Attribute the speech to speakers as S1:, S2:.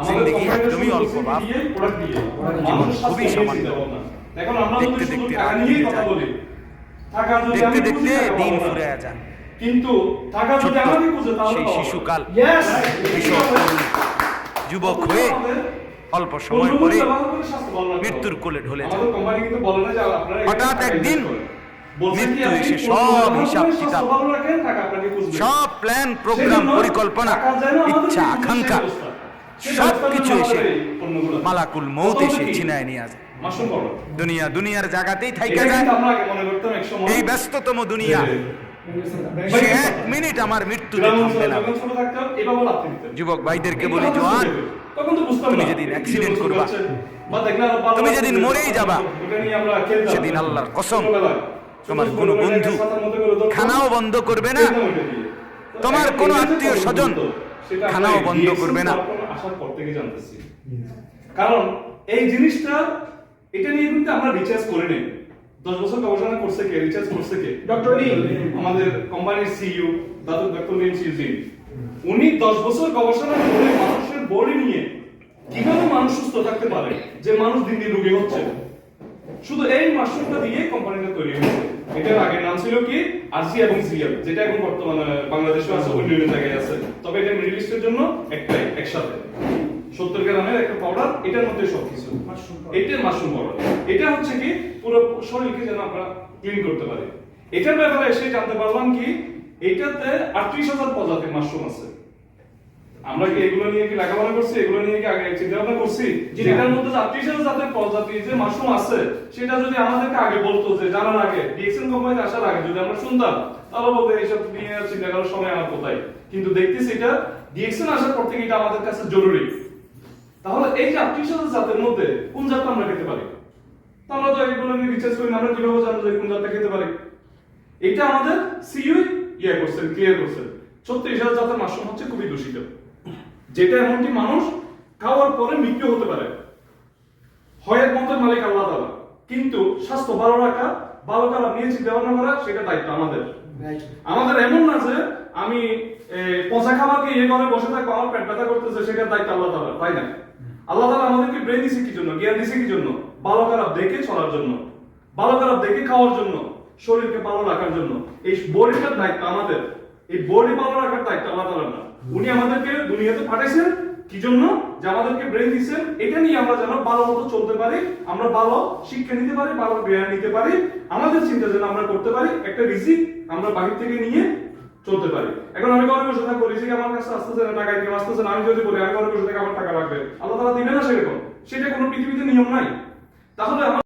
S1: জিন্দগি একদমই অল্প বাপ, জীবন খুবই সামান্য। দেখতে দেখতে রাত কেটে যায়, দেখতে দেখতে দিন ফুরে যায়।
S2: কিন্তু
S1: ছোট্ট সেই শিশুকাল কিশোর যুবক হয়ে অল্প সময় পরে মৃত্যুর কোলে ঢলে যায়। হঠাৎ একদিন মৃত্যু এসে সব হিসাব কিতাব, সব প্ল্যান প্রোগ্রাম পরিকল্পনা ইচ্ছা আকাঙ্ক্ষা সবকিছু এসে মালাকুল মউত এসে ছিনায় নিয়ে আসে। দুনিয়ার জায়গাতেই থাইকা যায়। এই ব্যস্ততম দুনিয়া, সে এক মিনিট আমার মৃত্যুতে থামবে না। যুবক ভাইদেরকে বলি, জওয়ান, তুমি যেদিন অ্যাক্সিডেন্ট করবা, তুমি যেদিন মরেই যাবা, সেদিন আল্লাহর কসম তোমার কোনো বন্ধু খানাও বন্ধ করবে না, তোমার কোনো আত্মীয় স্বজন খানাও বন্ধ করবে না।
S2: কারণ এই জিনিসটা, এটা নিয়ে কিন্তু আমরা রিচার্জ করে নেই। 10 বছর গবেষণা করছে কে, রিচার্জ করছে কে? ডক্টর নীল, আমাদের কোম্পানির সিইও ডক্টর নীল সিউজিন। উনি 10 বছর গবেষণা করে মানুষের বডি নিয়ে কিভাবে মানুষ সুস্থ থাকতে পারে, যে মানুষ দিন দিন রোগী হচ্ছে, শুধু এই মাশরুমটা দিয়ে কোম্পানিটা তৈরি হয়েছে। এটার আগের নাম ছিল কি আরসি এবং সিএল, যেটা এখন বর্তমানে বাংলাদেশে আছে, অন্য জায়গায় আছে, তবে এটা মিডল ইস্টের জন্য একটাই একসাথে 70 গ্রামের একটা পাউডার, এটার মধ্যে সবকিছু। এটা মাশরুম পাউডার, এটা হচ্ছে কি পুরো শরীরকে যেন আমরা ক্লিন করতে পারি। এটার ব্যাপারে এসে জানতে পারলাম কি এটাতে 38,000 প্রজাতির মাশরুম আছে। আমরা কি এগুলো নিয়ে কি লেখাপড়া করছি, এগুলো নিয়ে কি আগে চিন্তা ভাবনা করছি? যেটার মধ্যে 38,000 জাতের প্রজাতির যে মাশরুম আছে, সেটা যদি আমাদেরকে আগে বলতো, যে জানার আগে, ডিএক্সএন কোম্পানিতে আসার আগে যদি আমরা শুনতাম, তাহলে বলতে এইসব নিয়ে চিন্তা করার সময় আমার কোথায়। কিন্তু দেখতেছি এটা ডিএক্সএন আসার পর থেকে এটা আমাদের কাছে জরুরি। তাহলে এই যে 38,000 জাতের মধ্যে কোন জাতটা আমরা খেতে পারি? আমরা তো এগুলো নিয়ে রিসার্চ করি না, আমরা কিভাবে জানবো যে কোন জাতটা খেতে পারি? এটা আমাদের সিইও করছেন, ক্লিয়ার করছেন। 36,000 জাতের মাশরুম হচ্ছে খুবই দূষিত, যেটা এমনকি মানুষ খাওয়ার পরে মৃত্যু হতে পারে। হয়ের মতের মালিক আল্লাহ তাআলা, কিন্তু স্বাস্থ্য ভালো রাখা, ভালো খারাপ নিয়ে চিন্তা ভাবনা করা, সেটা দায়িত্ব আমাদের। আমাদের এমন না যে আমি পচা খাবারকে করে বসে থাকবো, আমার পেট ব্যথা করতেছে, সেটার দায়িত্ব আল্লাহ তাআলা, তাই না? আল্লাহ তাআলা আমাদেরকে ব্রেন দিছে কি জন্য, জ্ঞান দিছে কি জন্য? ভালো খারাপ দেখে চলার জন্য, ভালো খারাপ দেখে খাওয়ার জন্য, শরীরকে ভালো রাখার জন্য। এই বডিটার দায়িত্ব আমাদের। এই বডি ভালো রাখার দায়িত্ব আল্লাহ তাআলার না। উনি আমাদেরকে দুনিয়াতে পাঠাইছেন কি জন্য? যে আমাদেরকে ব্রেন দিয়েছেন, এটা নিয়ে আমরা যেন ভালো মতো চলতে পারি, আমরা ভালো শিক্ষা নিতে পারি, ভালো জ্ঞান নিতে পারি, আমাদের চিন্তা যেন আমরা করতে পারি, একটা রিজিক আমরা বাহির থেকে নিয়ে চলতে পারি। এখন আমি ঘরে বসে থাকবো, রিজিক আমার কাছে আসতেছে না, টাকা ইনকাম আসতেছে না, আমি যদি বলি আমি ঘরে বসে থাকি আমার টাকা লাগবে, আল্লাহ তাআলা দিবে না সেরকম? সেটা কোনো পৃথিবীতে নিয়ম নাই। তাহলে